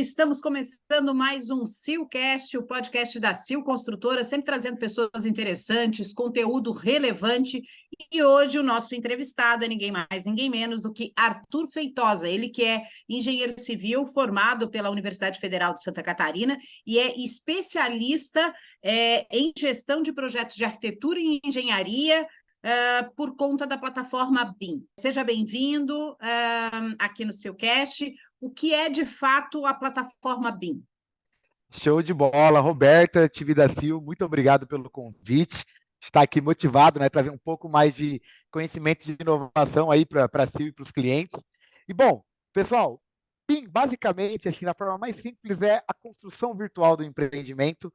Estamos começando mais um SILcast, o podcast da Sil Construtora, sempre trazendo pessoas interessantes, conteúdo relevante. E hoje o nosso entrevistado é ninguém mais, ninguém menos do que Arthur Feitosa, ele que é engenheiro civil formado pela Universidade Federal de Santa Catarina e é especialista em gestão de projetos de arquitetura e engenharia, por conta da plataforma BIM. Seja bem-vindo aqui no SILcast. O que é, de fato, a plataforma BIM? Show de bola, Roberta, time da Sil, muito obrigado pelo convite. Está aqui motivado, né, trazer um pouco mais de conhecimento de inovação aí para a Sil e para os clientes. E bom, pessoal, BIM, basicamente, assim, na forma mais simples, é a construção virtual do empreendimento,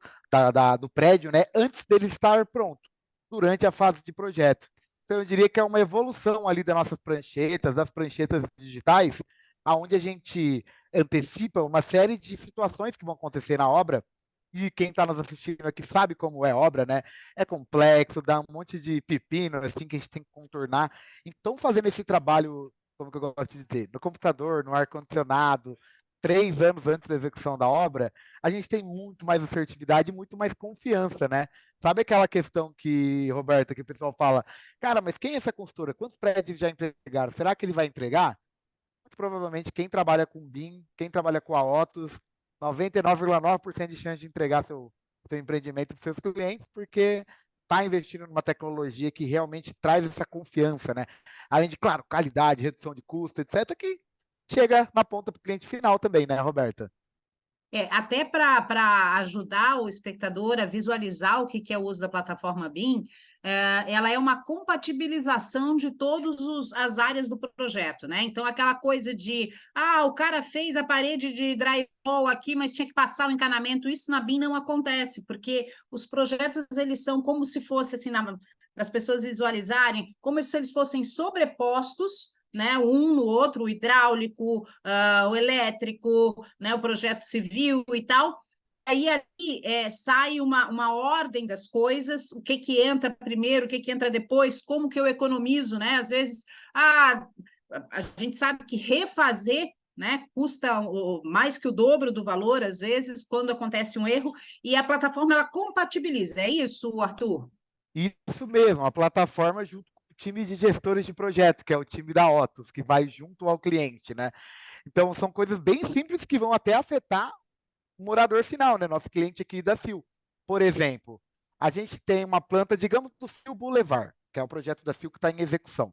do prédio, né, antes dele estar pronto, durante a fase de projeto. Então, eu diria que é uma evolução ali das nossas pranchetas, das pranchetas digitais, aonde a gente antecipa uma série de situações que vão acontecer na obra, e quem está nos assistindo aqui sabe como é obra, né? É complexo, dá um monte de pepino assim, que a gente tem que contornar. Então, fazendo esse trabalho, como que eu gosto de dizer, no computador, no ar-condicionado, 3 anos antes da execução da obra, a gente tem muito mais assertividade e muito mais confiança, né? Sabe aquela questão que, Roberta, que o pessoal fala, cara, mas quem é essa consultora? Quantos prédios já entregaram? Será que ele vai entregar? Provavelmente quem trabalha com BIM, quem trabalha com a Otus, 99,9% de chance de entregar seu empreendimento para os seus clientes, porque está investindo numa tecnologia que realmente traz essa confiança, né? Além de, claro, qualidade, redução de custo, etc., que chega na ponta para o cliente final também, né, Roberta? Até para ajudar o espectador a visualizar o que é o uso da plataforma BIM, ela é uma compatibilização de todas as áreas do projeto, né? Então, aquela coisa de, o cara fez a parede de drywall aqui, mas tinha que passar o encanamento, isso na BIM não acontece, porque os projetos, eles são como se fosse, assim, para as pessoas visualizarem, como se eles fossem sobrepostos, né, um no outro, o hidráulico, o elétrico, né, o projeto civil e tal. Aí ali sai uma ordem das coisas, o que entra primeiro, o que entra depois, como que eu economizo, né? Às vezes, a gente sabe que refazer, né, custa mais que o dobro do valor, às vezes, quando acontece um erro, e a plataforma ela compatibiliza. É isso, Arthur? Isso mesmo, a plataforma junto com o time de gestores de projeto, que é o time da Otus, que vai junto ao cliente, né? Então, são coisas bem simples que vão até afetar o morador final, né? Nosso cliente aqui da Sil. Por exemplo, a gente tem uma planta, digamos, do Sil Boulevard, que é o projeto da Sil que está em execução.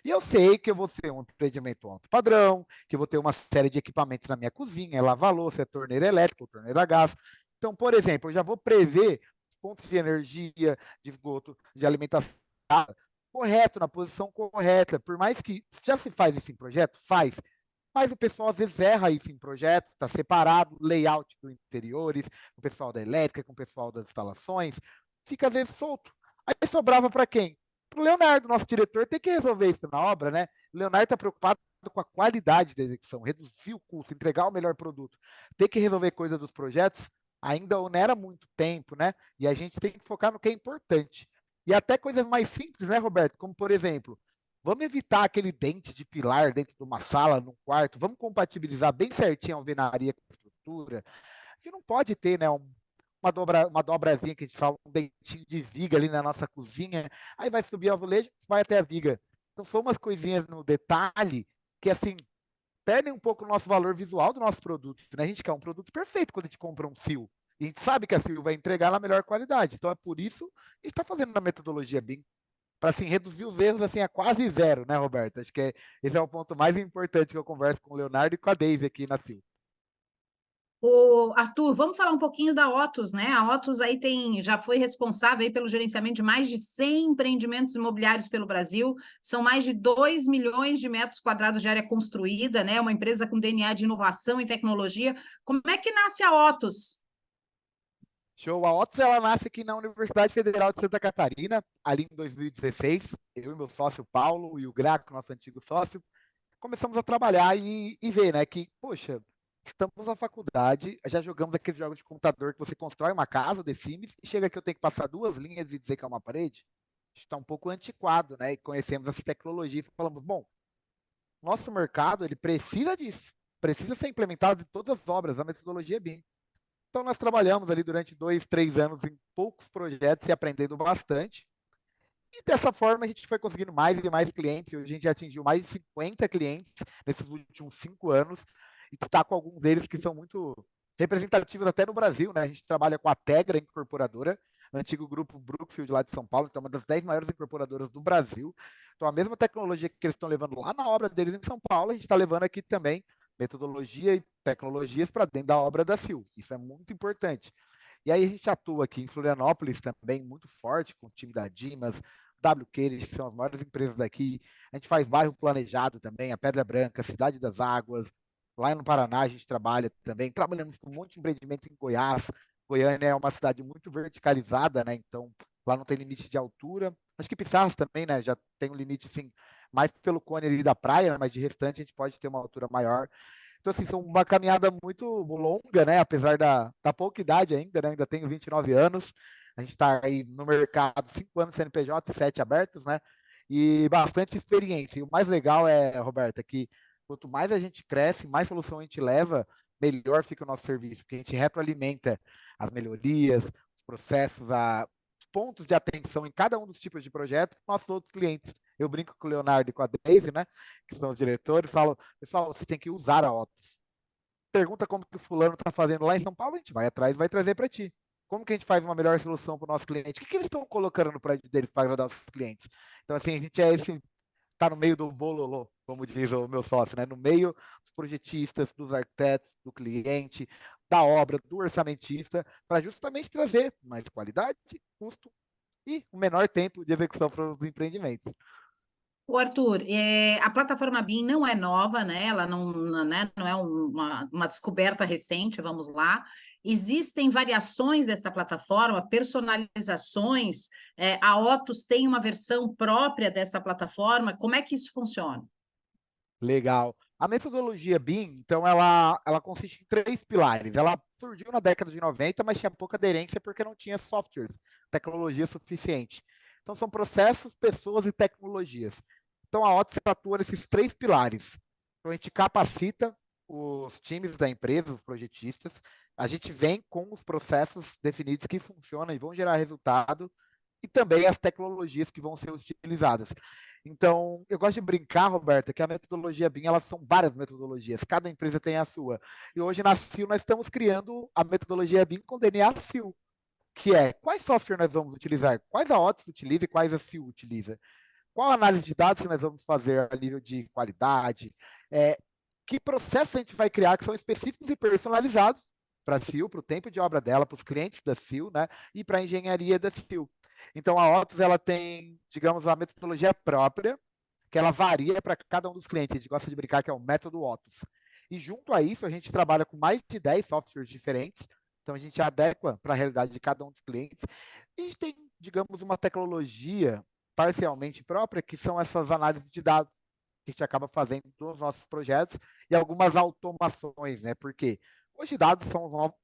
E eu sei que eu vou ter um empreendimento alto padrão, que eu vou ter uma série de equipamentos na minha cozinha, lava-louça, torneira elétrica, torneira a gás. Então, por exemplo, eu já vou prever pontos de energia, de esgoto, de alimentação correto, na posição correta. Por mais que já se faz isso em projeto, faz. Mas o pessoal às vezes erra isso em projeto, está separado, layout dos interiores, com o pessoal da elétrica, com o pessoal das instalações, fica às vezes solto. Aí sobrava para quem? Para o Leonardo, nosso diretor, tem que resolver isso na obra, né? O Leonardo está preocupado com a qualidade da execução, reduzir o custo, entregar o melhor produto. Ter que resolver coisa dos projetos ainda onera muito tempo, né? E a gente tem que focar no que é importante. E até coisas mais simples, né, Roberto? Como, por exemplo, vamos evitar aquele dente de pilar dentro de uma sala, num quarto. Vamos compatibilizar bem certinho a alvenaria com a estrutura. Que não pode ter, né, uma dobrazinha que a gente fala, um dentinho de viga ali na nossa cozinha. Aí vai subir o azulejo, vai até a viga. Então são umas coisinhas no detalhe que, assim, perdem um pouco o nosso valor visual do nosso produto. Né? A gente quer um produto perfeito quando a gente compra um Sil. E a gente sabe que a Sil vai entregar na melhor qualidade. Então é por isso que a gente está fazendo na metodologia BIM para assim, reduzir os erros assim, a quase zero, né, Roberto? Acho que esse é o ponto mais importante que eu converso com o Leonardo e com a Daisy aqui na FIL. Arthur, vamos falar um pouquinho da Otus, né? A Otus aí já foi responsável aí pelo gerenciamento de mais de 100 empreendimentos imobiliários pelo Brasil, são mais de 2 milhões de metros quadrados de área construída, né? Uma empresa com DNA de inovação e tecnologia. Como é que nasce a Otus? Show. A Otus, ela nasce aqui na Universidade Federal de Santa Catarina, ali em 2016. Eu e meu sócio Paulo e o Graco, nosso antigo sócio, começamos a trabalhar e ver, né, que, poxa, estamos na faculdade, já jogamos aqueles jogos de computador que você constrói uma casa, The Sims, e chega que eu tenho que passar duas linhas e dizer que é uma parede. Está um pouco antiquado, né? E conhecemos essa tecnologia e falamos, bom, nosso mercado ele precisa disso. precisa ser implementado em todas as obras, a metodologia BIM. Então, nós trabalhamos ali durante 2, 3 anos em poucos projetos e aprendendo bastante. E dessa forma, a gente foi conseguindo mais e mais clientes. Hoje a gente já atingiu mais de 50 clientes nesses últimos 5 anos. E destaco alguns deles que são muito representativos até no Brasil, né? A gente trabalha com a Tegra Incorporadora, antigo grupo Brookfield lá de São Paulo, que é uma das 10 maiores incorporadoras do Brasil. Então, a mesma tecnologia que eles estão levando lá na obra deles em São Paulo, a gente está levando aqui também metodologia e tecnologias para dentro da obra da Sil. Isso é muito importante. E aí a gente atua aqui em Florianópolis também muito forte com o time da Dimas, WKeires, que são as maiores empresas daqui. A gente faz bairro planejado também, a Pedra Branca, a Cidade das Águas. Lá no Paraná a gente trabalha também. Trabalhamos com um monte de empreendimentos em Goiás. Goiânia é uma cidade muito verticalizada, né? Então lá não tem limite de altura. Acho que Pissarras também, né? Já tem um limite, assim, mais pelo cone ali da praia, né? Mas de restante a gente pode ter uma altura maior. Então, assim, são uma caminhada muito longa, né? Apesar da pouca idade ainda, né? Ainda tenho 29 anos. A gente está aí no mercado, 5 anos CNPJ, 7 abertos, né? E bastante experiência. E o mais legal é, Roberta, que quanto mais a gente cresce, mais solução a gente leva, melhor fica o nosso serviço, porque a gente retroalimenta as melhorias, os processos, os pontos de atenção em cada um dos tipos de projeto com nossos outros clientes. Eu brinco com o Leonardo e com a Daisy, né? Que são os diretores, falo, pessoal, você tem que usar a Otus. Pergunta como que o fulano está fazendo lá em São Paulo, a gente vai atrás e vai trazer para ti. Como que a gente faz uma melhor solução para o nosso cliente? O que eles estão colocando no prédio deles para agradar os clientes? Então, assim, a gente tá no meio do bololô, como diz o meu sócio, né? No meio dos projetistas, dos arquitetos, do cliente, da obra, do orçamentista, para justamente trazer mais qualidade, custo e um menor tempo de execução para os empreendimentos. O Arthur, a plataforma BIM não é nova, né? Ela não é uma descoberta recente, vamos lá. Existem variações dessa plataforma, personalizações. A Otus tem uma versão própria dessa plataforma. Como é que isso funciona? Legal. A metodologia BIM, então, ela consiste em 3 pilares. Ela surgiu na década de 90, mas tinha pouca aderência porque não tinha softwares, tecnologia suficiente. Então, são processos, pessoas e tecnologias. Então, a Otis atua nesses 3 pilares. Então, a gente capacita os times da empresa, os projetistas. A gente vem com os processos definidos que funcionam e vão gerar resultado e também as tecnologias que vão ser utilizadas. Então, eu gosto de brincar, Roberta, que a metodologia BIM, elas são várias metodologias, cada empresa tem a sua. E hoje na CIL nós estamos criando a metodologia BIM com DNA CIL, que é quais software nós vamos utilizar, quais a Otis utiliza e quais a CIL utiliza. Qual análise de dados que nós vamos fazer a nível de qualidade, que processos a gente vai criar que são específicos e personalizados para a CIL, para o tempo de obra dela, para os clientes da CIL, né, e para a engenharia da CIL. Então, a Otis, ela tem, digamos, uma metodologia própria, que ela varia para cada um dos clientes. A gente gosta de brincar que é o método Otis. E junto a isso, a gente trabalha com mais de 10 softwares diferentes. Então, a gente adequa para a realidade de cada um dos clientes. E a gente tem, digamos, uma tecnologia parcialmente própria, que são essas análises de dados que a gente acaba fazendo nos nossos projetos e algumas automações, né? Porque hoje dados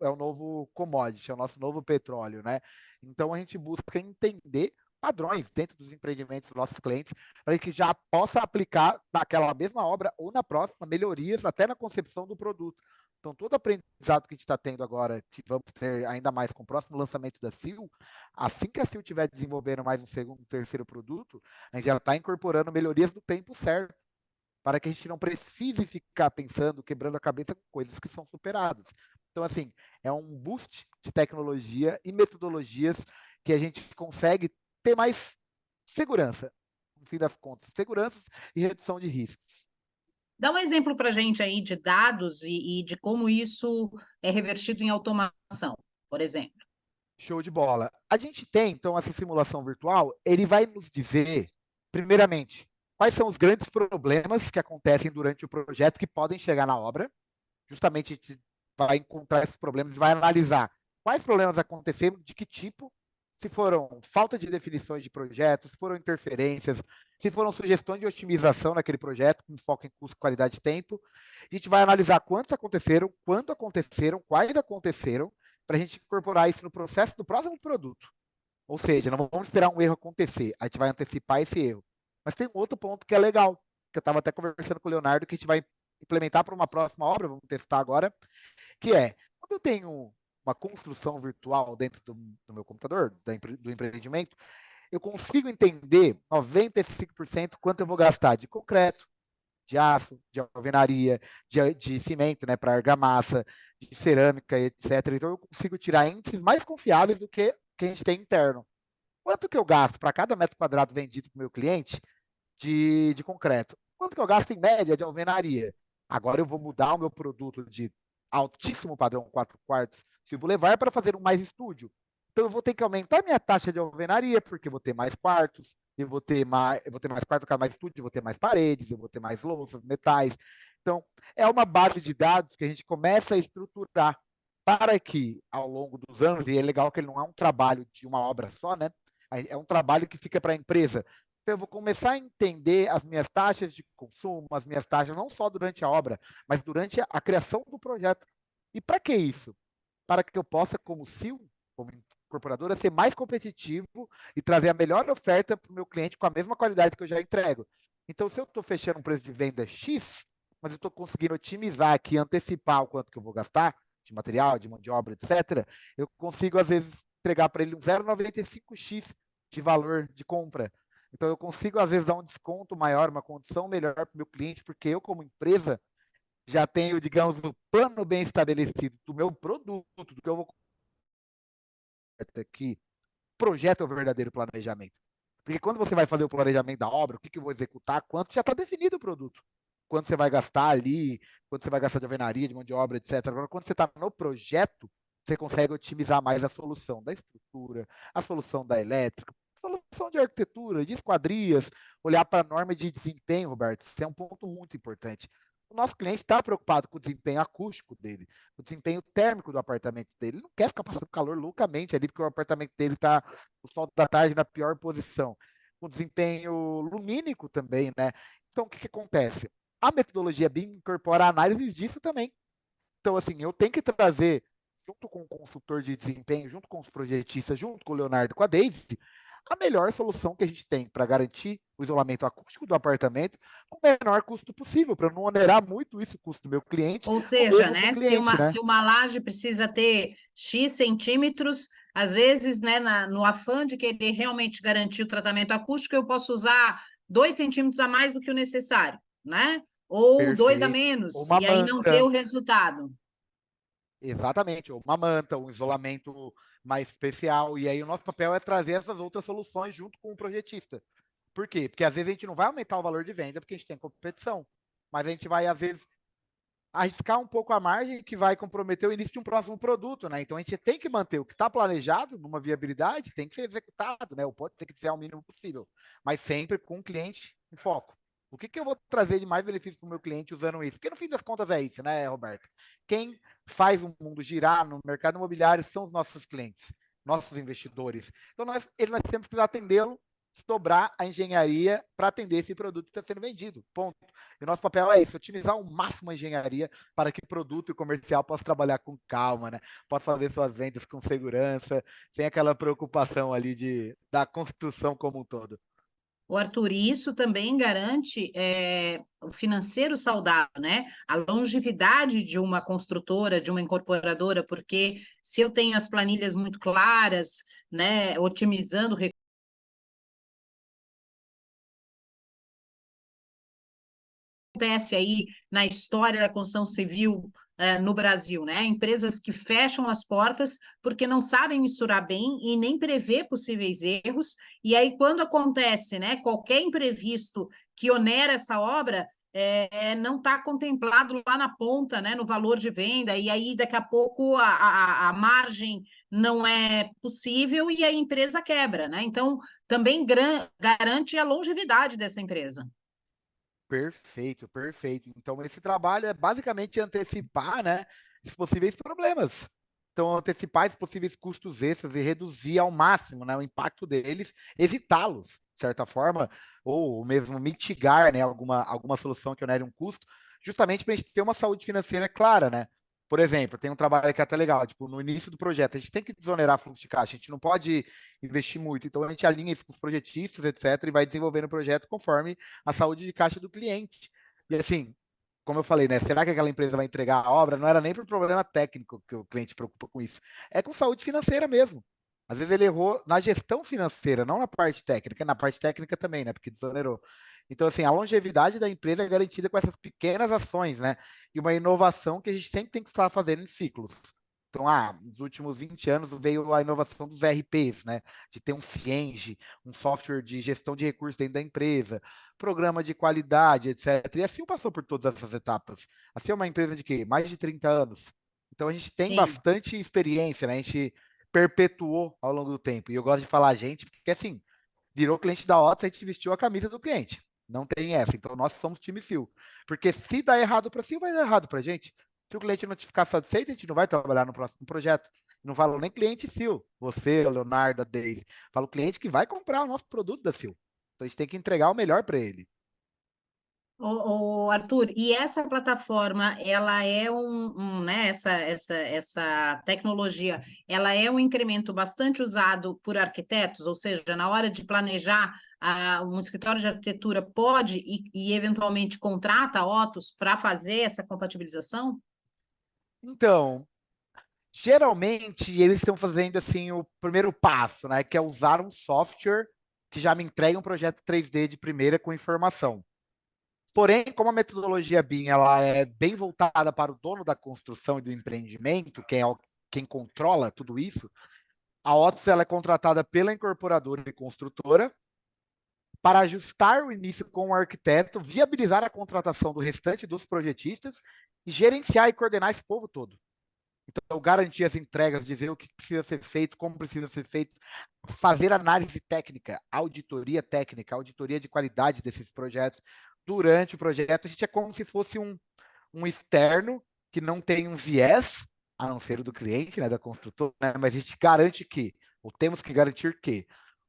é o novo commodity, é o nosso novo petróleo, né? Então a gente busca entender padrões dentro dos empreendimentos dos nossos clientes, para que já possa aplicar naquela mesma obra ou na próxima melhorias até na concepção do produto. Então, todo aprendizado que a gente está tendo agora, que vamos ter ainda mais com o próximo lançamento da CIL, assim que a CIL estiver desenvolvendo mais um segundo, um terceiro produto, a gente já está incorporando melhorias no tempo certo, para que a gente não precise ficar pensando, quebrando a cabeça com coisas que são superadas. Então, assim, é um boost de tecnologia e metodologias que a gente consegue ter mais segurança, no fim das contas, segurança e redução de riscos. Dá um exemplo para a gente aí de dados e de como isso é revertido em automação, por exemplo. Show de bola. A gente tem, então, essa simulação virtual, ele vai nos dizer, primeiramente, quais são os grandes problemas que acontecem durante o projeto que podem chegar na obra. Justamente a gente vai encontrar esses problemas e vai analisar quais problemas aconteceram, de que tipo, se foram falta de definições de projetos, se foram interferências, se foram sugestões de otimização naquele projeto, com foco em custo, qualidade e tempo. A gente vai analisar quantos aconteceram, quando aconteceram, quais aconteceram, para a gente incorporar isso no processo do próximo produto. Ou seja, não vamos esperar um erro acontecer, a gente vai antecipar esse erro. Mas tem um outro ponto que é legal, que eu estava até conversando com o Leonardo, que a gente vai implementar para uma próxima obra, vamos testar agora, que é, quando eu tenho uma construção virtual dentro do meu computador, do empreendimento, eu consigo entender 95% quanto eu vou gastar de concreto, de aço, de alvenaria, de cimento, né, para argamassa, de cerâmica, etc. Então eu consigo tirar índices mais confiáveis do que a gente tem interno. Quanto que eu gasto para cada metro quadrado vendido para o meu cliente de concreto? Quanto que eu gasto em média de alvenaria? Agora eu vou mudar o meu produto de altíssimo padrão 4 quartos se levar para fazer um mais estúdio. Então eu vou ter que aumentar minha taxa de alvenaria, porque eu vou ter mais quartos, eu vou ter mais quarto, mais estúdio, eu vou ter mais paredes, eu vou ter mais louças, metais. Então, é uma base de dados que a gente começa a estruturar para que, ao longo dos anos, e é legal que ele não é um trabalho de uma obra só, né? É um trabalho que fica para a empresa. Então, eu vou começar a entender as minhas taxas de consumo, as minhas taxas, não só durante a obra, mas durante a criação do projeto. E para que isso? Para que eu possa, como CIO, como incorporadora, ser mais competitivo e trazer a melhor oferta para o meu cliente com a mesma qualidade que eu já entrego. Então, se eu estou fechando um preço de venda X, mas eu estou conseguindo otimizar aqui, antecipar o quanto que eu vou gastar de material, de mão de obra, etc., eu consigo, às vezes, entregar para ele um 0,95x de valor de compra. Então, eu consigo, às vezes, dar um desconto maior, uma condição melhor para o meu cliente, porque eu, como empresa, já tenho, digamos, o plano bem estabelecido do meu produto, do que eu vou aqui. Projeto é o verdadeiro planejamento. Porque quando você vai fazer o planejamento da obra, o que eu vou executar, quanto já está definido o produto. Quanto você vai gastar ali, quanto você vai gastar de alvenaria, de mão de obra, etc. Agora, quando você está no projeto, você consegue otimizar mais a solução da estrutura, a solução da elétrica, a solução de arquitetura, de esquadrias, olhar para a norma de desempenho, Roberto. Isso é um ponto muito importante. O nosso cliente está preocupado com o desempenho acústico dele, o desempenho térmico do apartamento dele. Ele não quer ficar passando calor loucamente ali, porque o apartamento dele está no sol da tarde na pior posição. O desempenho lumínico também, né? Então, o que acontece? A metodologia BIM incorpora análises disso também. Então, assim, eu tenho que trazer, junto com o consultor de desempenho, junto com os projetistas, junto com o Leonardo, com a Daisy, a melhor solução que a gente tem para garantir o isolamento acústico do apartamento com o menor custo possível, para não onerar muito isso, o custo do meu cliente, Ou ou seja, mesmo do né, cliente, né? se uma laje precisa ter X centímetros, às vezes, né, no afã de querer realmente garantir o tratamento acústico, eu posso usar 2 centímetros a mais do que o necessário, né? Ou dois a Perfeito. Ou menos, uma e aí não ter o manta, resultado. exatamente, ou uma manta, um isolamento mais especial. E aí o nosso papel é trazer essas outras soluções junto com o projetista. Por quê? Porque às vezes a gente não vai aumentar o valor de venda porque a gente tem competição, mas a gente vai, às vezes, arriscar um pouco a margem que vai comprometer o início de um próximo produto, né? Então a gente tem que manter o que está planejado numa viabilidade, tem que ser executado, né? O pode ter que ser o mínimo possível, mas sempre com o cliente em foco. O que eu vou trazer de mais benefício para o meu cliente usando isso? Porque no fim das contas é isso, né, Roberto? Quem faz o mundo girar no mercado imobiliário são os nossos clientes, nossos investidores. Então nós temos que atendê-lo, dobrar a engenharia para atender esse produto que está sendo vendido. Ponto. E o nosso papel é isso, otimizar ao máximo a engenharia para que produto e comercial possa trabalhar com calma, né? Possa fazer suas vendas com segurança, sem aquela preocupação ali da construção como um todo. O Arthur, e isso também garante o financeiro saudável, né? A longevidade de uma construtora, de uma incorporadora, porque se eu tenho as planilhas muito claras, né, otimizando acontece aí na história da construção civil no Brasil, né? Empresas que fecham as portas porque não sabem misturar bem e nem prever possíveis erros. E aí, quando acontece, né, qualquer imprevisto que onera essa obra, não está contemplado lá na ponta, né, no valor de venda, e aí daqui a pouco a margem não é possível e a empresa quebra, né? Então, também garante a longevidade dessa empresa. Perfeito, perfeito. Então, esse trabalho é basicamente antecipar, né, os possíveis problemas. Então, antecipar os possíveis custos extras e reduzir ao máximo, né, o impacto deles, evitá-los, de certa forma, ou mesmo mitigar, né, alguma solução que onere um custo, justamente para a gente ter uma saúde financeira clara, né? Por exemplo, tem um trabalho que é até legal, tipo, no início do projeto, a gente tem que desonerar fluxo de caixa, a gente não pode investir muito, então a gente alinha isso com os projetistas, etc., e vai desenvolvendo o projeto conforme a saúde de caixa do cliente. E assim, como eu falei, né? Será que aquela empresa vai entregar a obra? Não era nem por problema técnico que o cliente preocupa com isso. É com saúde financeira mesmo. Às vezes ele errou na gestão financeira, não na parte técnica, na parte técnica também, né? Porque desonerou. Então, assim, a longevidade da empresa é garantida com essas pequenas ações, né? E uma inovação que a gente sempre tem que estar fazendo em ciclos. Então, nos últimos 20 anos veio a inovação dos RPs, né? De ter um Cienge, um software de gestão de recursos dentro da empresa, programa de qualidade, etc. E assim passou por todas essas etapas. Assim é uma empresa de quê? Mais de 30 anos. Então a gente tem Sim. bastante experiência, né? A gente perpetuou ao longo do tempo. E eu gosto de falar a gente, porque assim, virou cliente da OTA, a gente vestiu a camisa do cliente. Não tem essa. Então nós somos time Sil. Porque se dá errado para Sil, vai dar errado para a gente. Se o cliente não ficar satisfeito, a gente não vai trabalhar no próximo projeto. Não falo nem cliente Sil, você, o Leonardo, a Dave. Falo cliente que vai comprar o nosso produto da Sil. Então a gente tem que entregar o melhor para ele. Arthur, e essa plataforma, ela é né, essa tecnologia, ela é um incremento bastante usado por arquitetos, ou seja, na hora de planejar, um escritório de arquitetura pode e eventualmente contrata a Otus para fazer essa compatibilização? Então, geralmente eles estão fazendo assim o primeiro passo, né, que é usar um software que já me entregue um projeto 3D de primeira com informação. Porém, como a metodologia BIM ela é bem voltada para o dono da construção e do empreendimento, quem controla tudo isso, a Otis ela é contratada pela incorporadora e construtora para ajustar o início com o arquiteto, viabilizar a contratação do restante dos projetistas e gerenciar e coordenar esse povo todo. Então, garantir as entregas, dizer o que precisa ser feito, como precisa ser feito, fazer análise técnica, auditoria de qualidade desses projetos. Durante o projeto, a gente é como se fosse um externo que não tem um viés, a não ser o do cliente, né, da construtora, né, mas a gente garante que, ou temos que garantir que,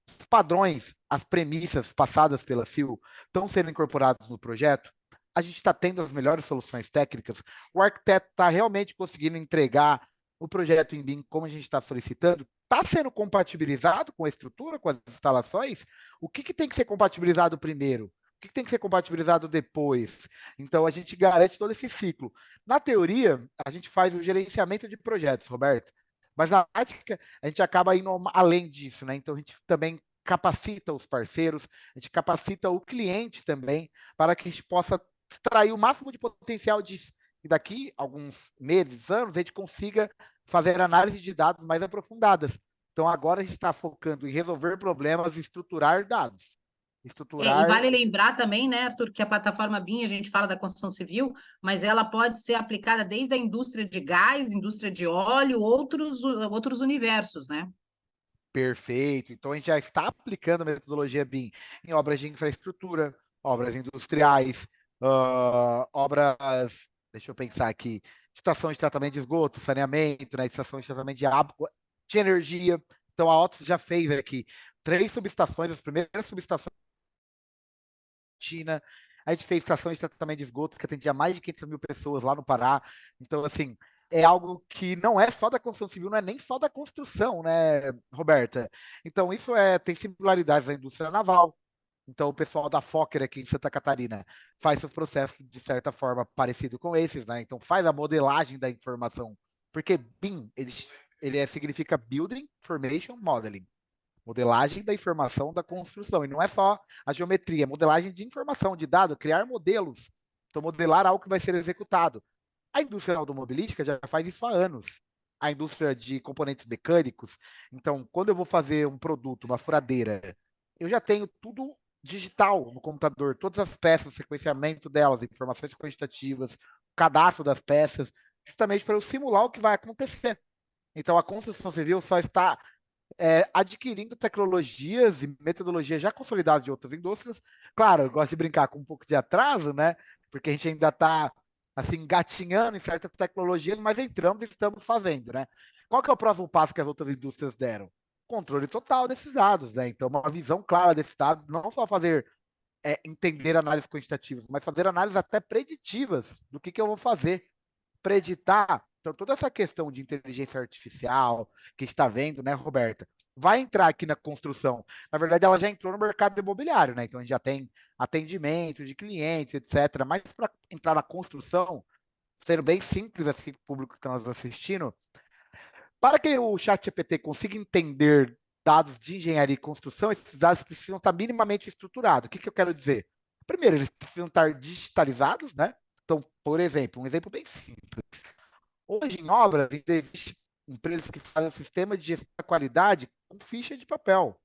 os padrões, as premissas passadas pela Sil estão sendo incorporados no projeto, a gente está tendo as melhores soluções técnicas, o arquiteto está realmente conseguindo entregar o projeto em BIM como a gente está solicitando, está sendo compatibilizado com a estrutura, com as instalações, o que tem que ser compatibilizado primeiro? O que tem que ser compatibilizado depois? Então, a gente garante todo esse ciclo. Na teoria, a gente faz o gerenciamento de projetos, Roberto, mas na prática, a gente acaba indo além disso, né? Então, a gente também capacita os parceiros, a gente capacita o cliente também, para que a gente possa extrair o máximo de potencial disso. E daqui alguns meses, anos, a gente consiga fazer análise de dados mais aprofundadas. Então, agora a gente está focando em resolver problemas e estruturar dados. E Estruturar. vale lembrar também, né, Arthur, que a plataforma BIM, a gente fala da construção civil, mas ela pode ser aplicada desde a indústria de gás, indústria de óleo, outros universos, né? Perfeito. Então, a gente já está aplicando a metodologia BIM em obras de infraestrutura, obras industriais, obras, deixa eu pensar aqui, estação de tratamento de esgoto, saneamento, né, estação de tratamento de água, de energia. Então, a Otis já fez aqui 3 subestações, as primeiras subestações da China. A gente fez estação de tratamento de esgoto que atendia mais de 500 mil pessoas lá no Pará. Então, assim, é algo que não é só da construção civil, não é nem só da construção, né, Roberta? Então, isso tem similaridades da indústria naval. Então, o pessoal da Fokker aqui em Santa Catarina faz seus processos de certa forma parecido com esses, né? Então, faz a modelagem da informação. Porque BIM, significa Building Information Modeling, modelagem da informação da construção. E não é só a geometria, é modelagem de informação, de dado, criar modelos. Então, modelar algo que vai ser executado. A indústria automobilística já faz isso há anos. A indústria de componentes mecânicos. Então, quando eu vou fazer um produto, uma furadeira, eu já tenho tudo digital no computador, todas as peças, o sequenciamento delas, informações quantitativas, cadastro das peças, justamente para eu simular o que vai acontecer. Então, a construção civil só está adquirindo tecnologias e metodologias já consolidadas de outras indústrias. Claro, eu gosto de brincar com um pouco de atraso, né? Porque a gente ainda está assim, engatinhando em certas tecnologias, mas entramos e estamos fazendo, né? Qual que é o próximo passo que as outras indústrias deram? Controle total desses dados, né? Então, uma visão clara desses dados, não só fazer entender análises quantitativas, mas fazer análises até preditivas do que eu vou fazer, preditar. Então, toda essa questão de inteligência artificial que está vendo, né, Roberta? vai entrar aqui na construção. Na verdade, ela já entrou no mercado imobiliário, né? Então a gente já tem atendimento de clientes, etc. Mas para entrar na construção, sendo bem simples assim para o público que está nos assistindo, para que o ChatGPT consiga entender dados de engenharia e construção, esses dados precisam estar minimamente estruturados. O que eu quero dizer? Primeiro, eles precisam estar digitalizados, né? Então, por exemplo, um exemplo bem simples. Hoje, em obras, existem empresas que fazem um sistema de gestão da qualidade com ficha de papel.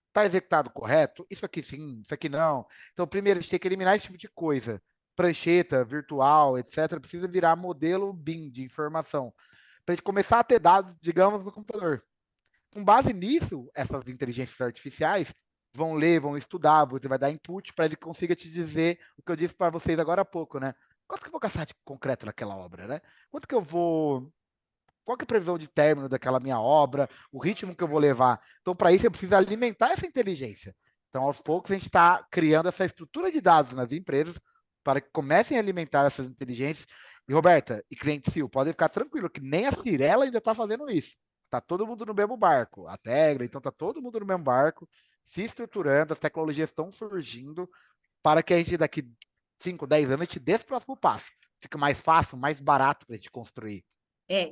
Está executado correto? Isso aqui sim, isso aqui não. Então, primeiro, a gente tem que eliminar esse tipo de coisa. Prancheta, virtual, etc. Precisa virar modelo BIM de informação. Para a gente começar a ter dados, digamos, no computador. Com base nisso, essas inteligências artificiais vão ler, vão estudar, você vai dar input para ele consiga te dizer o que eu disse para vocês agora há pouco, né? Quanto que eu vou gastar de concreto naquela obra, né? Quanto que eu vou. Qual que é a previsão de término daquela minha obra, o ritmo que eu vou levar? Então, para isso, eu preciso alimentar essa inteligência. Então, aos poucos, a gente está criando essa estrutura de dados nas empresas para que comecem a alimentar essas inteligências. E, Roberta, e cliente Sil, podem ficar tranquilo que nem a Cirela ainda está fazendo isso. Está todo mundo no mesmo barco. A Tegra, então está todo mundo no mesmo barco, se estruturando, as tecnologias estão surgindo para que a gente, daqui 5, 10 anos, a gente dê esse próximo passo. Fica mais fácil, mais barato para a gente construir.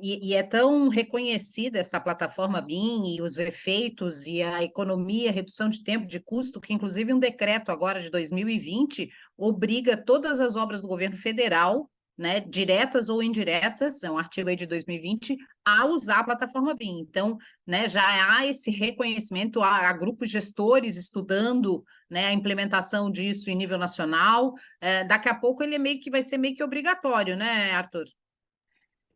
E é tão reconhecida essa plataforma BIM e os efeitos e a economia, redução de tempo, de custo, que inclusive um decreto agora de 2020 obriga todas as obras do governo federal, né, diretas ou indiretas, é um artigo aí de 2020, a usar a plataforma BIM. Então, né, já há esse reconhecimento, há grupos gestores estudando, né, a implementação disso em nível nacional. Daqui a pouco ele vai ser meio que obrigatório, né, Arthur?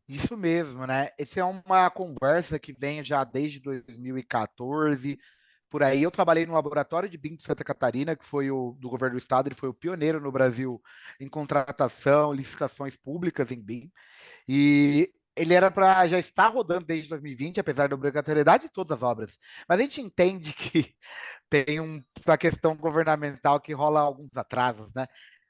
Isso mesmo, né? Essa é uma conversa que vem já desde 2014, por aí. Eu trabalhei no laboratório de BIM de Santa Catarina, que foi o do governo do estado, ele foi o pioneiro no Brasil em contratação, licitações públicas em BIM, e ele era para já estar rodando desde 2020, apesar da obrigatoriedade de todas as obras. Mas a gente entende que tem uma questão governamental que rola alguns atrasos, né?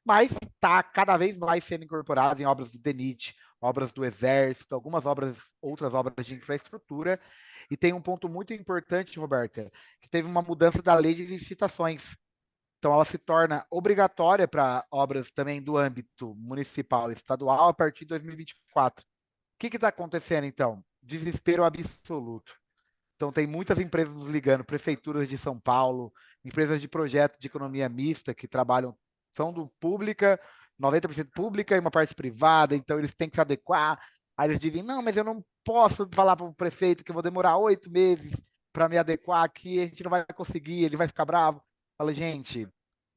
Mas está cada vez mais sendo incorporado em obras do DENIT, obras do Exército, algumas obras, outras obras de infraestrutura. E tem um ponto muito importante, Roberta, que teve uma mudança da lei de licitações. Então, ela se torna obrigatória para obras também do âmbito municipal e estadual a partir de 2024. O que está acontecendo, então? Desespero absoluto. Então, tem muitas empresas nos ligando, prefeituras de São Paulo, empresas de projeto de economia mista que trabalham, são do pública, 90% pública e uma parte privada, então eles têm que se adequar. Aí eles dizem: não, mas eu não posso falar para o prefeito que eu vou demorar 8 meses para me adequar aqui, a gente não vai conseguir, ele vai ficar bravo. Fala, gente,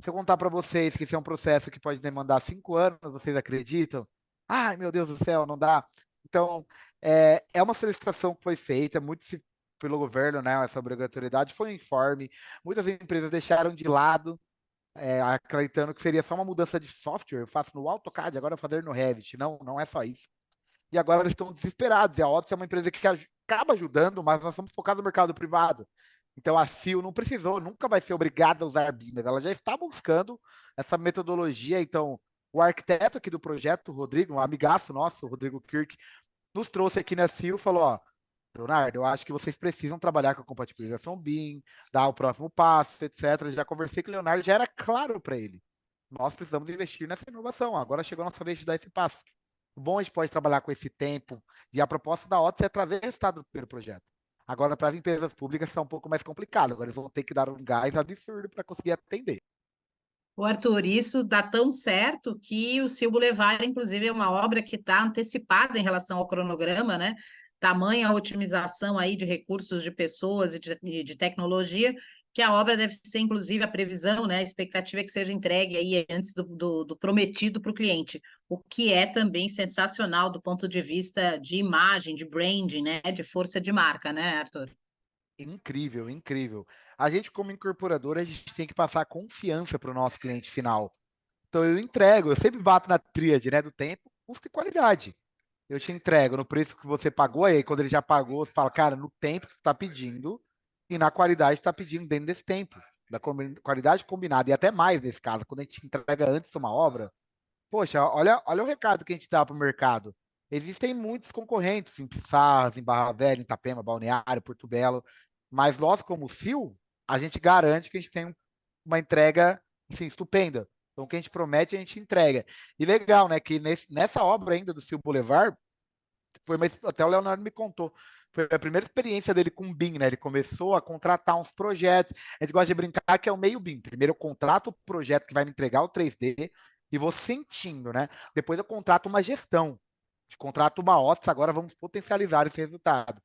se eu contar para vocês que esse é um processo que pode demandar 5 anos, vocês acreditam? Ai, meu Deus do céu, não dá. Então, é uma solicitação que foi feita, muito se pelo governo, né, essa obrigatoriedade foi um informe. Muitas empresas deixaram de lado, acreditando que seria só uma mudança de software. Eu faço no AutoCAD, agora eu fazer no Revit. Não, não é só isso. E agora eles estão desesperados. E a Otis é uma empresa que acaba ajudando, mas nós somos focados no mercado privado. Então a CIO não precisou, nunca vai ser obrigada a usar BIM, mas ela já está buscando essa metodologia. Então, o arquiteto aqui do projeto, o Rodrigo, um amigaço nosso, o Rodrigo Kirk, nos trouxe aqui na CIO e falou: ó, Leonardo, eu acho que vocês precisam trabalhar com a compatibilização BIM, dar o próximo passo, etc. Já conversei com o Leonardo, já era claro para ele. Nós precisamos investir nessa inovação. Agora chegou a nossa vez de dar esse passo. O bom, a gente pode trabalhar com esse tempo. E a proposta da Otis é trazer resultado pelo projeto. Agora, para as empresas públicas, está um pouco mais complicado. Agora, eles vão ter que dar um gás absurdo para conseguir atender. O Arthur, isso dá tão certo que o Sil Boulevard, inclusive, é uma obra que está antecipada em relação ao cronograma, né? Tamanha a otimização aí de recursos de pessoas e de tecnologia, que a obra deve ser, inclusive, a previsão, né? A expectativa é que seja entregue aí antes do prometido para o cliente, o que é também sensacional do ponto de vista de imagem, de branding, né? De força de marca, né, Arthur? Incrível, incrível. A gente, como incorporador, a gente tem que passar confiança para o nosso cliente final. Então, eu entrego, eu sempre bato na tríade, né? Do tempo, custo e qualidade. Eu te entrego no preço que você pagou, aí quando ele já pagou, você fala, cara, no tempo que tu tá pedindo e na qualidade que tu tá pedindo dentro desse tempo. Da qualidade combinada, e até mais nesse caso, quando a gente entrega antes de uma obra, poxa, olha o recado que a gente dá para o mercado. Existem muitos concorrentes em Pissarras, em Barra Velha, em Itapema, Balneário, Porto Belo. Mas nós, como CIO, a gente garante que a gente tem uma entrega, enfim, estupenda. Então, o que a gente promete, a gente entrega. E legal, né, que nessa obra ainda do CIO Boulevard, até o Leonardo me contou, foi a primeira experiência dele com o BIM, né? Ele começou a contratar uns projetos. A gente gosta de brincar que é o meio BIM. Primeiro eu contrato o projeto que vai me entregar o 3D e vou sentindo, né? Depois eu contrato uma gestão. De contrato uma OTS, agora vamos potencializar esse resultado.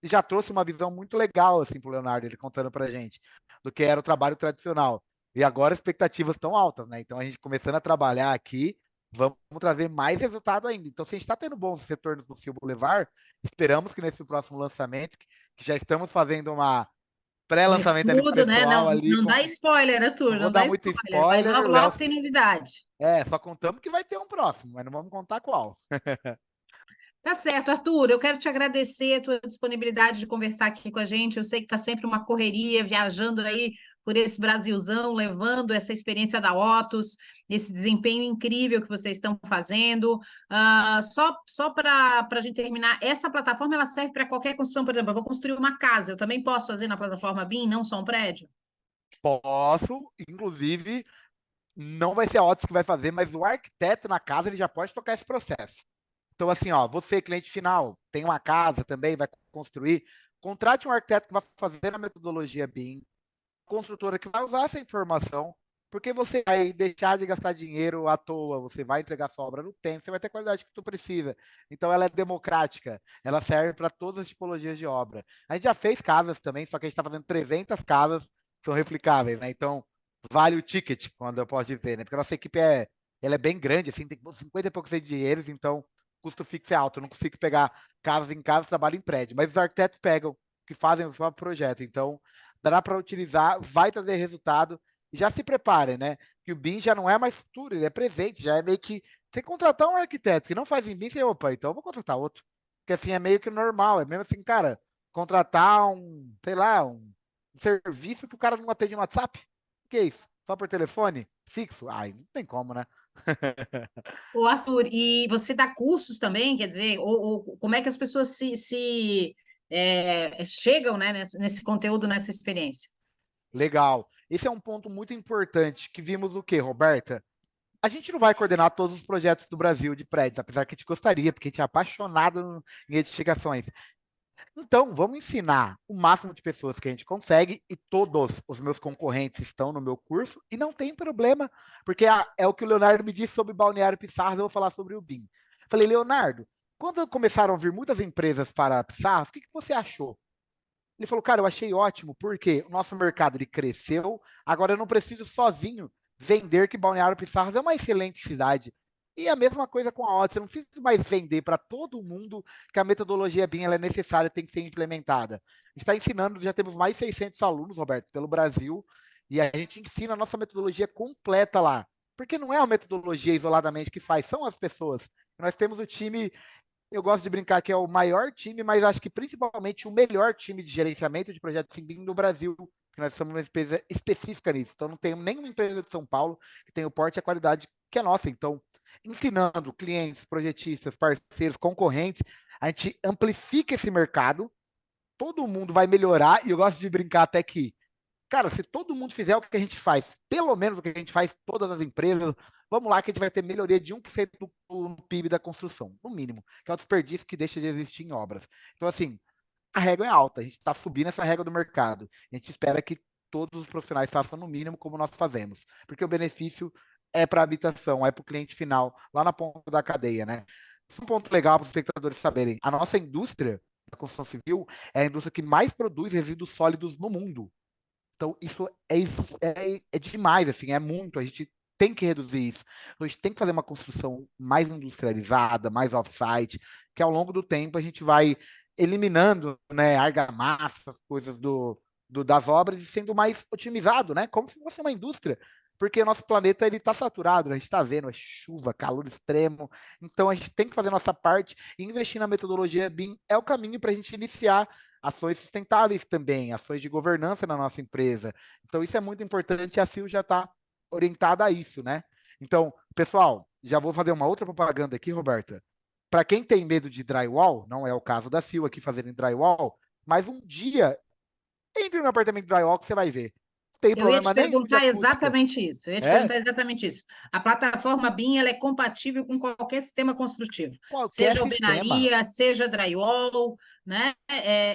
E já trouxe uma visão muito legal assim para o Leonardo, ele contando para a gente, do que era o trabalho tradicional. E agora as expectativas estão altas, né? Então a gente começando a trabalhar aqui, vamos trazer mais resultado ainda. Então, se a gente está tendo bons retornos no Sil Boulevard, esperamos que nesse próximo lançamento, que já estamos fazendo uma Um pré-lançamento ali com o estudo, né? pessoal Não, ali, não dá spoiler, não Arthur, vou não dar dá muito spoiler, mas spoiler, logo, o Léo, logo tem novidade. só contamos que vai ter um próximo, mas não vamos contar qual. Tá certo, Arthur. Eu quero te agradecer a tua disponibilidade de conversar aqui com a gente. Eu sei que está sempre uma correria, viajando aí por esse Brasilzão, levando essa experiência da Otus, esse desempenho incrível que vocês estão fazendo. Só para a gente terminar, essa plataforma ela serve para qualquer construção, por exemplo, eu vou construir uma casa, eu também posso fazer na plataforma BIM, não só um prédio? Posso, inclusive, não vai ser a Otis que vai fazer, mas o arquiteto na casa ele já pode tocar esse processo. Então, assim, ó, você, cliente final, tem uma casa também, vai construir, contrate um arquiteto que vai fazer a metodologia BIM, construtora que vai usar essa informação, porque você vai deixar de gastar dinheiro à toa, você vai entregar sua obra no tempo, você vai ter a qualidade que tu precisa. Então ela é democrática, ela serve para todas as tipologias de obra. A gente já fez casas também, só que a gente está fazendo 300 casas que são replicáveis, né? Então vale o ticket, quando eu posso dizer, né? Porque a nossa equipe ela é bem grande, assim, tem 50 e poucos engenheiros, então o custo fixo é alto. Eu não consigo pegar casas em casa, trabalho em prédio, mas os arquitetos pegam, que fazem o próprio projeto. Então dará para utilizar, vai trazer resultado. E já se preparem, né? Que o BIM já não é mais futuro, ele é presente, já é meio que. Você contratar um arquiteto que não faz em BIM, você, opa, então eu vou contratar outro. Porque assim é meio que normal, é mesmo assim, cara, contratar sei lá, um serviço que o cara não atende no WhatsApp. O que é isso? Só por telefone? Fixo? Ai, não tem como, né? Ô, Arthur, e você dá cursos também, quer dizer, ou como é que as pessoas chegam, né, nesse conteúdo, nessa experiência? Legal. Esse é um ponto muito importante que vimos o quê, Roberta? A gente não vai coordenar todos os projetos do Brasil de prédios, apesar que a gente gostaria, porque a gente é apaixonado em edificações. Então, vamos ensinar o máximo de pessoas que a gente consegue e todos os meus concorrentes estão no meu curso e não tem problema, porque é o que o Leonardo me disse sobre Balneário Pissarras, eu vou falar sobre o BIM. Falei, Leonardo, quando começaram a vir muitas empresas para Pissarras, o que você achou? Ele falou, cara, eu achei ótimo, porque o nosso mercado ele cresceu, agora eu não preciso sozinho vender que Balneário Pissarras é uma excelente cidade. E a mesma coisa com a Otis, eu não preciso mais vender para todo mundo que a metodologia BIM ela é necessária, tem que ser implementada. A gente está ensinando, já temos mais de 600 alunos, Roberto, pelo Brasil, e a gente ensina a nossa metodologia completa lá. Porque não é a metodologia isoladamente que faz, são as pessoas. Nós temos o time, eu gosto de brincar que é o maior time, mas acho que principalmente o melhor time de gerenciamento de projetos Simbim do Brasil, que nós somos uma empresa específica nisso. Então não tem nenhuma empresa de São Paulo que tenha o porte e a qualidade que é nossa. Então, ensinando clientes, projetistas, parceiros, concorrentes, a gente amplifica esse mercado, todo mundo vai melhorar, e eu gosto de brincar até que cara, se todo mundo fizer o que a gente faz, pelo menos o que a gente faz, todas as empresas, vamos lá que a gente vai ter melhoria de 1% no PIB da construção, no mínimo, que é o desperdício que deixa de existir em obras. Então, assim, a régua é alta, a gente está subindo essa régua do mercado. A gente espera que todos os profissionais façam no mínimo como nós fazemos, porque o benefício é para a habitação, é para o cliente final, lá na ponta da cadeia, né? Um ponto legal para os espectadores saberem: a nossa indústria da construção civil é a indústria que mais produz resíduos sólidos no mundo. Então, isso é demais, assim, é muito. A gente tem que reduzir isso. Então, a gente tem que fazer uma construção mais industrializada, mais off-site, que ao longo do tempo a gente vai eliminando, né, argamassa, coisas das obras e sendo mais otimizado, né? Como se fosse uma indústria. Porque o nosso planeta ele está saturado, né? A gente está vendo é chuva, calor extremo. Então a gente tem que fazer a nossa parte e investir na metodologia BIM é o caminho para a gente iniciar ações sustentáveis também, ações de governança na nossa empresa. Então, isso é muito importante e a FIO já está orientada a isso, né? Então, pessoal, já vou fazer uma outra propaganda aqui, Roberta. Para quem tem medo de drywall, não é o caso da FIO aqui fazendo drywall, mas um dia Entre no apartamento drywall que você vai ver. Não tem Eu ia te problema nenhum de perguntar acústica. exatamente isso. Eu ia te É, perguntar exatamente isso. A plataforma BIM ela é compatível com qualquer sistema construtivo, qualquer seja sistema. alvenaria, seja drywall, né?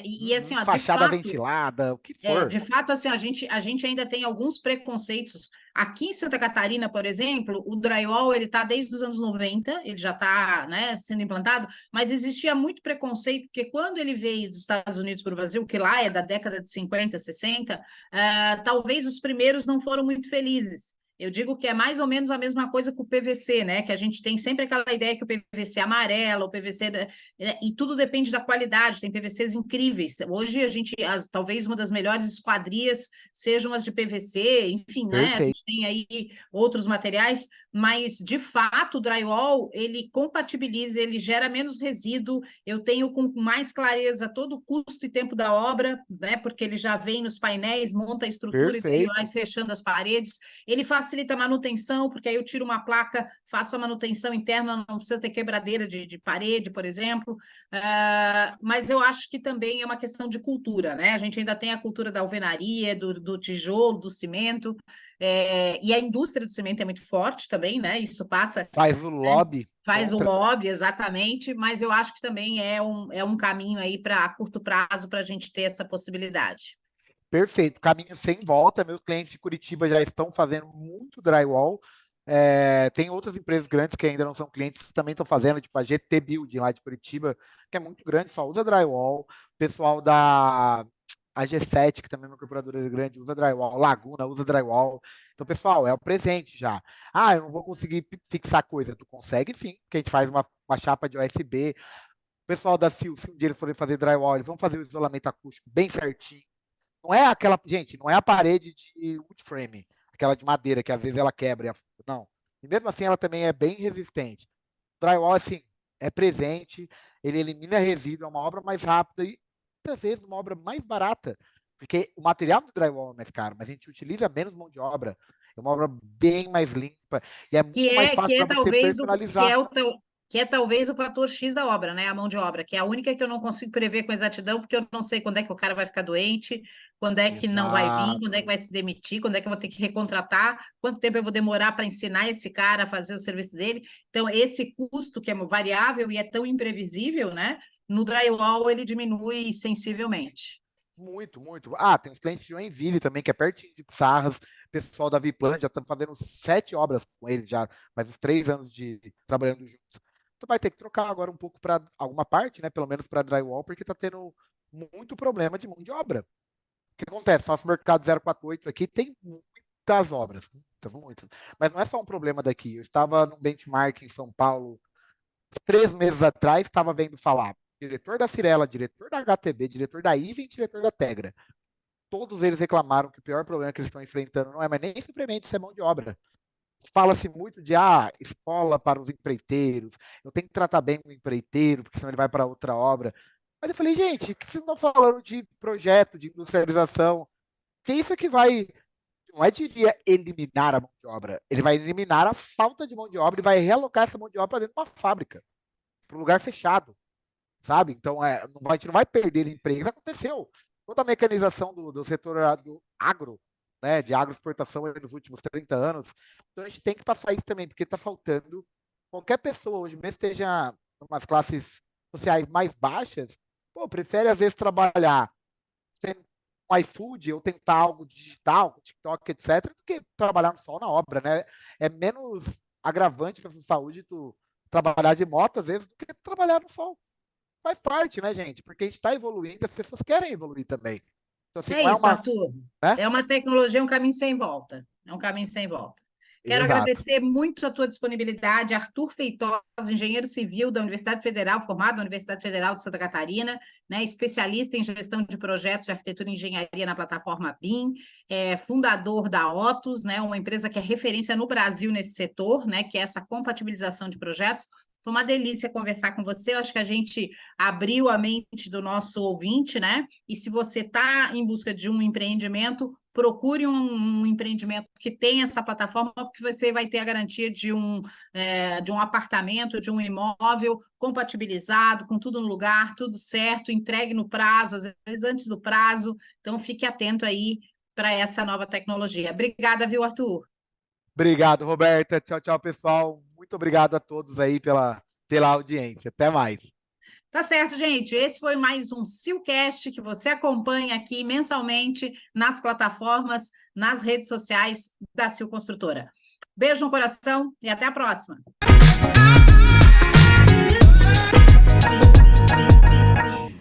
E assim, Uhum, ó, fachada ventilada, o que for. de fato, assim, a gente ainda tem alguns preconceitos. Aqui em Santa Catarina, por exemplo, o drywall ele está desde os anos 90, ele já está, né, sendo implantado, mas existia muito preconceito, porque quando ele veio dos Estados Unidos para o Brasil, que lá é da década de 50, 60, talvez os primeiros não foram muito felizes. Eu digo que é mais ou menos a mesma coisa com o PVC, né? Que a gente tem sempre aquela ideia que o PVC é amarelo, o PVC e tudo depende da qualidade, tem PVCs incríveis. Hoje a gente, talvez uma das melhores esquadrias sejam as de PVC, enfim, né? A Perfeito. gente tem aí outros materiais, mas de fato o drywall ele compatibiliza, ele gera menos resíduo, eu tenho com mais clareza todo o custo e tempo da obra, né? Porque ele já vem nos painéis, monta a estrutura e daí vai Perfeito. fechando as paredes. Ele facilita a manutenção, porque aí eu tiro uma placa, faço a manutenção interna, não precisa ter quebradeira de parede, por exemplo. Mas eu acho que também é uma questão de cultura, né? A gente ainda tem a cultura da alvenaria, do tijolo, do cimento, e a indústria do cimento é muito forte também, né? Isso passa, Faz o né? lobby Faz o contra. lobby, exatamente, mas eu acho que também é um caminho aí para curto prazo para a gente ter essa possibilidade. Perfeito. Caminho sem volta. Meus clientes de Curitiba já estão fazendo muito drywall. Tem outras empresas grandes que ainda não são clientes que também estão fazendo, tipo a GT Building lá de Curitiba, que é muito grande, só usa drywall. O pessoal da a G7, que também é uma incorporadora grande, usa drywall. Laguna usa drywall. Então, pessoal, é o presente já. Ah, eu não vou conseguir fixar coisa. Tu consegue sim, que a gente faz uma chapa de OSB. O pessoal da Sil, se um dia eles forem fazer drywall, eles vão fazer o isolamento acústico bem certinho. Não é aquela, gente, não é a parede de wood frame, aquela de madeira que às vezes ela quebra, não. E mesmo assim ela também é bem resistente. O drywall, assim, é presente, ele elimina resíduo, é uma obra mais rápida e muitas vezes uma obra mais barata, porque o material do drywall é mais caro, mas a gente utiliza menos mão de obra. É uma obra bem mais limpa e é que muito mais é fácil que é para você talvez o que personalizar. é o teu- que é talvez o fator X da obra, né? A mão de obra, que é a única que eu não consigo prever com exatidão, porque eu não sei quando é que o cara vai ficar doente, quando é que não vai vir, quando é que Exato. vai se demitir, quando é que eu vou ter que recontratar, quanto tempo eu vou demorar para ensinar esse cara a fazer o serviço dele. Então, esse custo que é variável e é tão imprevisível, né? No drywall ele diminui sensivelmente. Muito, muito. Ah, tem os clientes de Joinville também, que é pertinho de Sarras. O pessoal da Viplan já estão fazendo 7 obras com ele já, mais uns 3 anos de trabalhando juntos. Tu vai ter que trocar agora um pouco para alguma parte, né? Pelo menos para drywall, porque está tendo muito problema de mão de obra. O que acontece? Nosso mercado 048 aqui tem muitas obras, muitas, muitas. Mas não é só um problema daqui. Eu estava num benchmark em São Paulo 3 meses atrás, estava vendo falar diretor da Cirela, diretor da HTB, diretor da Iven, diretor da Tegra. Todos eles reclamaram que o pior problema que eles estão enfrentando não é mais nem simplesmente ser mão de obra. Fala-se muito de escola para os empreiteiros, eu tenho que tratar bem o empreiteiro, porque senão ele vai para outra obra. Mas eu falei, gente, o que vocês estão falando de projeto, de industrialização? Que isso é que vai, não é diria eliminar a mão de obra, ele vai eliminar a falta de mão de obra e vai realocar essa mão de obra para dentro de uma fábrica, para um lugar fechado, sabe? Então, a gente não vai perder empregos. Aconteceu. Toda a mecanização do setor do agro, né, de agroexportação nos últimos 30 anos. Então, a gente tem que passar isso também, porque está faltando. Qualquer pessoa hoje, mesmo esteja em umas classes sociais mais baixas, pô, prefere às vezes trabalhar sem um iFood ou tentar algo digital, com TikTok, etc., do que trabalhar no sol na obra, né? É menos agravante para a sua saúde tu trabalhar de moto, às vezes, do que trabalhar no sol. Faz parte, né, gente? Porque a gente está evoluindo, as pessoas querem evoluir também. Então, assim, É não é isso, uma. Arthur. Né? É uma tecnologia, é um caminho sem volta. É um caminho sem volta. Quero Exato. agradecer muito a tua disponibilidade, Arthur Feitosa, engenheiro civil da Universidade Federal, formado na Universidade Federal de Santa Catarina, né, especialista em gestão de projetos de arquitetura e engenharia na plataforma BIM, fundador da Otus, né, uma empresa que é referência no Brasil nesse setor, né, que é essa compatibilização de projetos. Foi uma delícia conversar com você. Eu acho que a gente abriu a mente do nosso ouvinte, né? E se você está em busca de um empreendimento, procure um empreendimento que tenha essa plataforma, porque você vai ter a garantia de um apartamento, de um imóvel compatibilizado, com tudo no lugar, tudo certo, entregue no prazo, às vezes antes do prazo. Então, fique atento aí para essa nova tecnologia. Obrigada, viu, Arthur? Obrigado, Roberta. Tchau, tchau, pessoal. Muito obrigado a todos aí pela audiência. Até mais. Tá certo, gente. Esse foi mais um Silcast que você acompanha aqui mensalmente nas plataformas, nas redes sociais da Sil Construtora. Beijo no coração e até a próxima.